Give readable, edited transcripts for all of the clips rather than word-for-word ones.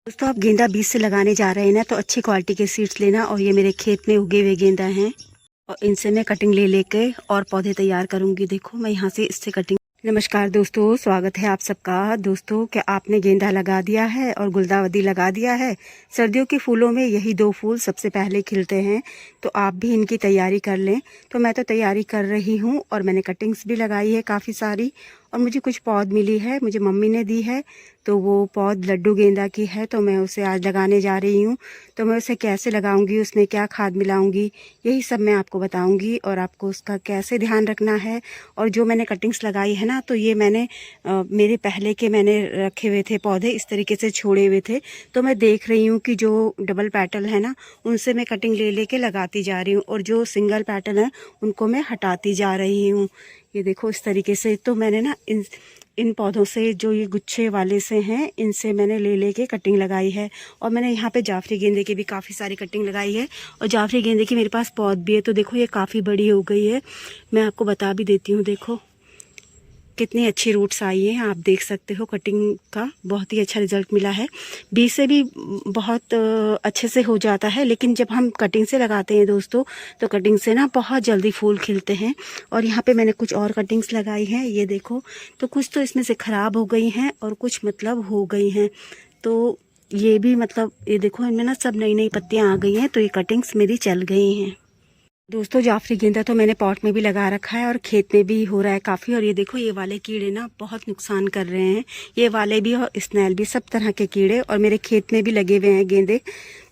दोस्तों आप गेंदा बीज से लगाने जा रहे हैं ना, तो अच्छी क्वालिटी के सीड्स लेना। और ये मेरे खेत में उगे हुए गेंदा हैं और इनसे मैं कटिंग ले लेके और पौधे तैयार करूंगी। देखो मैं यहाँ से इससे कटिंग। नमस्कार दोस्तों, स्वागत है आप सबका। दोस्तों क्या आपने गेंदा लगा दिया है और गुलदावदी लगा दिया है? सर्दियों के फूलों में यही दो फूल सबसे पहले खिलते हैं, तो आप भी इनकी तैयारी कर लें। तो मैं तो तैयारी कर रही हूँ और मैंने कटिंग्स भी लगाई है काफ़ी सारी। और मुझे कुछ पौध मिली है, मुझे मम्मी ने दी है। तो वो पौध लड्डू गेंदा की है, तो मैं उसे आज लगाने जा रही हूँ। तो मैं उसे कैसे लगाऊंगी, उसमें क्या खाद मिलाऊंगी, यही सब मैं आपको बताऊंगी। और आपको उसका कैसे ध्यान रखना है। और जो मैंने कटिंग्स लगाई है ना, तो ये मैंने मेरे पहले के मैंने रखे हुए थे पौधे, इस तरीके से छोड़े हुए थे। तो मैं देख रही हूँ कि जो डबल पेटल है ना, उनसे मैं कटिंग ले लेके लगाती जा रही हूँ, और जो सिंगल पेटल है उनको मैं हटाती जा रही हूँ। ये देखो इस तरीके से। तो मैंने ना इन पौधों से, जो ये गुच्छे वाले से हैं, इनसे मैंने ले लेके कटिंग लगाई है। और मैंने यहाँ पे जाफरी गेंदे की भी काफ़ी सारी कटिंग लगाई है। और जाफरी गेंदे की मेरे पास पौध भी है। तो देखो ये काफ़ी बड़ी हो गई है, मैं आपको बता भी देती हूँ। देखो कितनी अच्छी रूट्स आई हैं, आप देख सकते हो। कटिंग का बहुत ही अच्छा रिजल्ट मिला है। बीज से भी बहुत अच्छे से हो जाता है, लेकिन जब हम कटिंग से लगाते हैं दोस्तों, तो कटिंग से ना बहुत जल्दी फूल खिलते हैं। और यहाँ पे मैंने कुछ और कटिंग्स लगाई हैं, ये देखो। तो कुछ तो इसमें से ख़राब हो गई हैं और कुछ मतलब हो गई हैं। तो ये भी मतलब ये देखो, इनमें ना सब नई नई पत्तियाँ आ गई हैं, तो ये कटिंग्स मेरी चल गई हैं। दोस्तों जाफरी गेंदा तो मैंने पॉट में भी लगा रखा है और खेत में भी हो रहा है काफ़ी। और ये देखो ये वाले कीड़े ना बहुत नुकसान कर रहे हैं, ये वाले भी और स्नेल भी, सब तरह के कीड़े। और मेरे खेत में भी लगे हुए हैं गेंदे,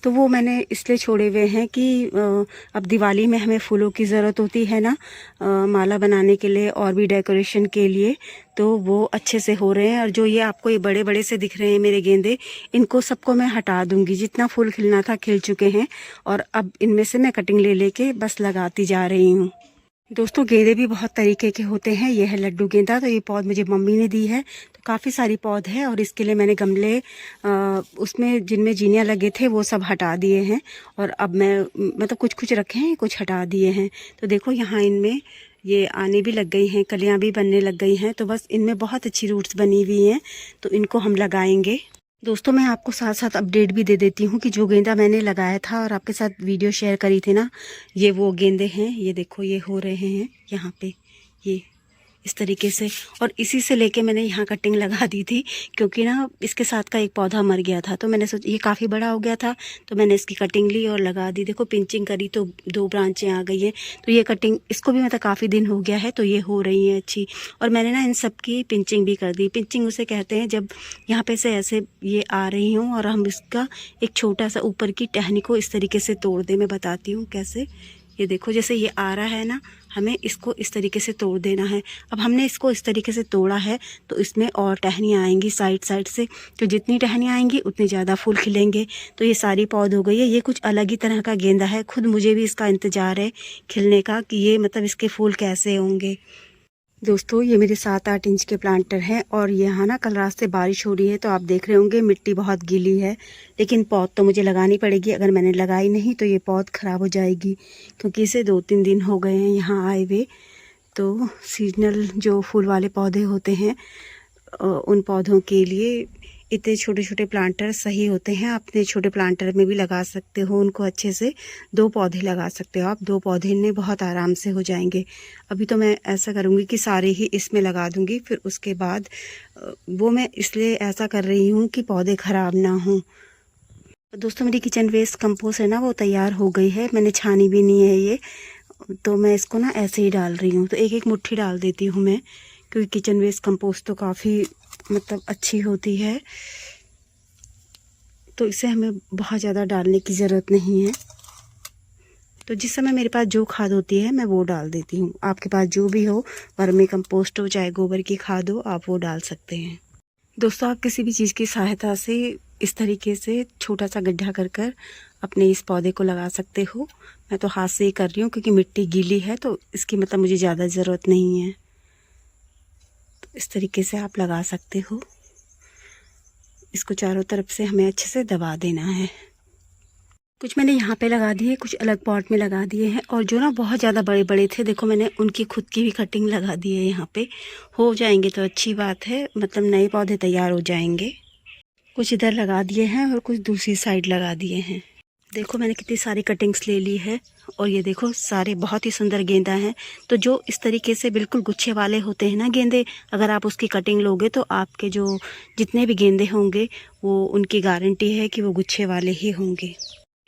तो वो मैंने इसलिए छोड़े हुए हैं कि अब दिवाली में हमें फूलों की ज़रूरत होती है ना, माला बनाने के लिए और भी डेकोरेशन के लिए। तो वो अच्छे से हो रहे हैं। और जो ये आपको ये बड़े बड़े से दिख रहे हैं मेरे गेंदे, इनको सबको मैं हटा दूंगी। जितना फूल खिलना था खिल चुके हैं, और अब इनमें से मैं कटिंग ले लेके बस लगाती जा रही हूँ। दोस्तों गेंदे भी बहुत तरीके के होते हैं। ये है लड्डू गेंदा, तो ये पौध मुझे मम्मी ने दी है। तो काफ़ी सारी पौध है, और इसके लिए मैंने गमले उसमें जिनमें जीनियाँ लगे थे वो सब हटा दिए हैं। और अब मैं मतलब कुछ कुछ रखे हैं, कुछ हटा दिए हैं। तो देखो यहाँ इनमें ये आने भी लग गई हैं, कलियाँ भी बनने लग गई हैं। तो बस इनमें बहुत अच्छी रूट्स बनी हुई हैं, तो इनको हम लगाएंगे। दोस्तों मैं आपको साथ साथ अपडेट भी दे देती हूँ कि जो गेंदा मैंने लगाया था और आपके साथ वीडियो शेयर करी थी ना, ये वो गेंदे हैं। ये देखो ये हो रहे हैं यहाँ पे, ये इस तरीके से। और इसी से लेके मैंने यहाँ कटिंग लगा दी थी, क्योंकि ना इसके साथ का एक पौधा मर गया था। तो मैंने सोचा ये काफ़ी बड़ा हो गया था, तो मैंने इसकी कटिंग ली और लगा दी। देखो पिंचिंग करी तो 2 ब्रांचें आ गई हैं। तो ये कटिंग, इसको भी मतलब काफ़ी दिन हो गया है, तो ये हो रही हैं अच्छी। और मैंने ना इन सब की पिंचिंग भी कर दी। पिंचिंग उसे कहते हैं जब यहाँ पे से ऐसे ये आ रही हूँ और हम इसका एक छोटा सा ऊपर की टहनी को इस तरीके से तोड़ दें। मैं बताती हूँ कैसे। ये देखो जैसे ये आ रहा है ना, हमें इसको इस तरीके से तोड़ देना है। अब हमने इसको इस तरीके से तोड़ा है, तो इसमें और टहनियाँ आएंगी साइड साइड से। तो जितनी टहनियाँ आएंगी उतनी ज़्यादा फूल खिलेंगे। तो ये सारी पौध हो गई है। ये कुछ अलग ही तरह का गेंदा है, खुद मुझे भी इसका इंतज़ार है खिलने का, कि ये मतलब इसके फूल कैसे होंगे। दोस्तों ये मेरे 7-8 इंच के प्लांटर हैं। और यहाँ ना कल रात से बारिश हो रही है, तो आप देख रहे होंगे मिट्टी बहुत गीली है। लेकिन पौध तो मुझे लगानी पड़ेगी, अगर मैंने लगाई नहीं तो ये पौध ख़राब हो जाएगी, क्योंकि इसे 2-3 दिन हो गए हैं यहाँ आए हुए। तो सीजनल जो फूल वाले पौधे होते हैं, उन पौधों के लिए इतने छोटे छोटे प्लांटर सही होते हैं। अपने छोटे प्लांटर में भी लगा सकते हो उनको, अच्छे से 2 पौधे लगा सकते हो आप। 2 पौधे में बहुत आराम से हो जाएंगे। अभी तो मैं ऐसा करूँगी कि सारे ही इसमें लगा दूँगी, फिर उसके बाद वो मैं इसलिए ऐसा कर रही हूँ कि पौधे ख़राब ना हों। दोस्तों मेरी किचन वेस्ट कंपोस्ट है ना, वो तैयार हो गई है। मैंने छानी भी नहीं है ये, तो मैं इसको ना ऐसे ही डाल रही हूँ। तो एक एक मुट्ठी डाल देती हूँ मैं, क्योंकि किचन वेस्ट कंपोस्ट तो काफ़ी मतलब अच्छी होती है, तो इसे हमें बहुत ज़्यादा डालने की ज़रूरत नहीं है। तो जिस समय मेरे पास जो खाद होती है मैं वो डाल देती हूँ। आपके पास जो भी हो, वर्मी कंपोस्ट हो चाहे गोबर की खाद हो, आप वो डाल सकते हैं। दोस्तों आप किसी भी चीज़ की सहायता से इस तरीके से छोटा सा गड्ढा कर कर अपने इस पौधे को लगा सकते हो। मैं तो हाथ से ही कर रही हूँ, क्योंकि मिट्टी गीली है, तो इसकी मतलब मुझे ज़्यादा ज़रूरत नहीं है। तो इस तरीके से आप लगा सकते हो। इसको चारों तरफ से हमें अच्छे से दबा देना है। कुछ मैंने यहाँ पे लगा दिए, कुछ अलग पॉट में लगा दिए हैं। और जो ना बहुत ज़्यादा बड़े बड़े थे, देखो मैंने उनकी खुद की भी कटिंग लगा दी है। यहाँ पे हो जाएंगे तो अच्छी बात है, मतलब नए पौधे तैयार हो जाएंगे। कुछ इधर लगा दिए हैं और कुछ दूसरी साइड लगा दिए हैं। देखो मैंने कितनी सारी कटिंग्स ले ली है और ये देखो सारे बहुत ही सुंदर गेंदा हैं। तो जो इस तरीके से बिल्कुल गुच्छे वाले होते हैं ना गेंदे, अगर आप उसकी कटिंग लोगे तो आपके जो जितने भी गेंदे होंगे वो उनकी गारंटी है कि वो गुच्छे वाले ही होंगे।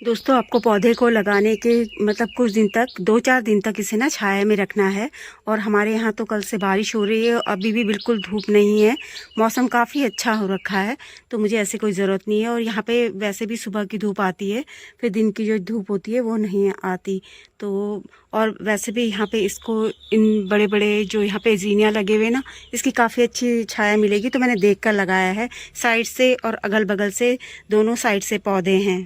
दोस्तों आपको पौधे को लगाने के मतलब कुछ दिन तक 2-4 दिन तक इसे ना छाया में रखना है। और हमारे यहाँ तो कल से बारिश हो रही है, अभी भी बिल्कुल धूप नहीं है, मौसम काफ़ी अच्छा हो रखा है, तो मुझे ऐसे कोई ज़रूरत नहीं है। और यहाँ पे वैसे भी सुबह की धूप आती है, फिर दिन की जो धूप होती है वो नहीं आती। तो और वैसे भी यहाँ पे इसको इन बड़े बड़े जो यहाँ पे जीनियाँ लगे हुए ना, इसकी काफ़ी अच्छी छाया मिलेगी। तो मैंने देख कर लगाया है, साइड से और अगल बगल से दोनों साइड से पौधे हैं।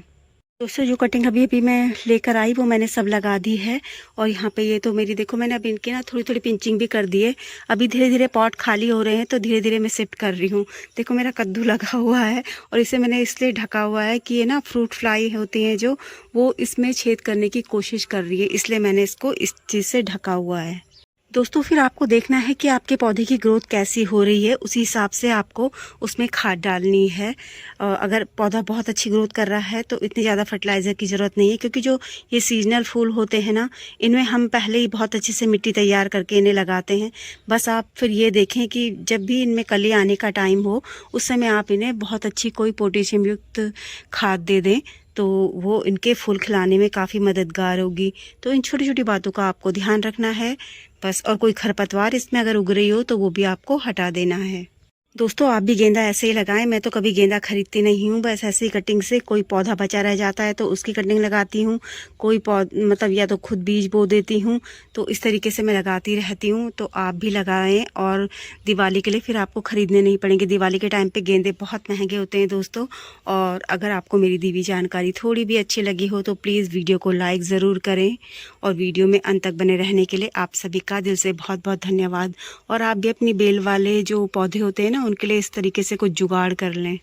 दोस्तों जो कटिंग अभी अभी मैं लेकर आई वो मैंने सब लगा दी है। और यहाँ पे ये तो मेरी देखो मैंने अभी इनकी ना थोड़ी थोड़ी पिंचिंग भी कर दी है। अभी धीरे धीरे पॉट खाली हो रहे हैं तो धीरे धीरे मैं शिफ्ट कर रही हूँ। देखो मेरा कद्दू लगा हुआ है और इसे मैंने इसलिए ढका हुआ है कि ये ना फ्रूट फ्लाई होती हैं जो, वो इसमें छेद करने की कोशिश कर रही है, इसलिए मैंने इसको इस चीज़ से ढका हुआ है। दोस्तों फिर आपको देखना है कि आपके पौधे की ग्रोथ कैसी हो रही है, उसी हिसाब से आपको उसमें खाद डालनी है। अगर पौधा बहुत अच्छी ग्रोथ कर रहा है तो इतनी ज़्यादा फर्टिलाइज़र की ज़रूरत नहीं है, क्योंकि जो ये सीजनल फूल होते हैं ना, इनमें हम पहले ही बहुत अच्छे से मिट्टी तैयार करके इन्हें लगाते हैं। बस आप फिर ये देखें कि जब भी इनमें कली आने का टाइम हो उस समय आप इन्हें बहुत अच्छी कोई पोटेशियम युक्त खाद दे दें, तो वो इनके फूल खिलाने में काफ़ी मददगार होगी। तो इन छोटी छोटी बातों का आपको ध्यान रखना है बस। और कोई खरपतवार इसमें अगर उग रही हो तो वो भी आपको हटा देना है। दोस्तों आप भी गेंदा ऐसे ही लगाएं। मैं तो कभी गेंदा खरीदती नहीं हूँ, बस ऐसी कटिंग से कोई पौधा बचा रह जाता है तो उसकी कटिंग लगाती हूँ, कोई मतलब या तो खुद बीज बो देती हूँ, तो इस तरीके से मैं लगाती रहती हूँ। तो आप भी लगाएं और दिवाली के लिए फिर आपको ख़रीदने नहीं पड़ेंगे। दिवाली के टाइम पे गेंदे बहुत महंगे होते हैं दोस्तों। और अगर आपको मेरी दी हुई जानकारी थोड़ी भी अच्छी लगी हो तो प्लीज़ वीडियो को लाइक ज़रूर करें। और वीडियो में अंत तक बने रहने के लिए आप सभी का दिल से बहुत बहुत धन्यवाद। और आप भी अपनी बेल वाले जो पौधे होते हैं ना, उनके लिए इस तरीके से कुछ जुगाड़ कर लें।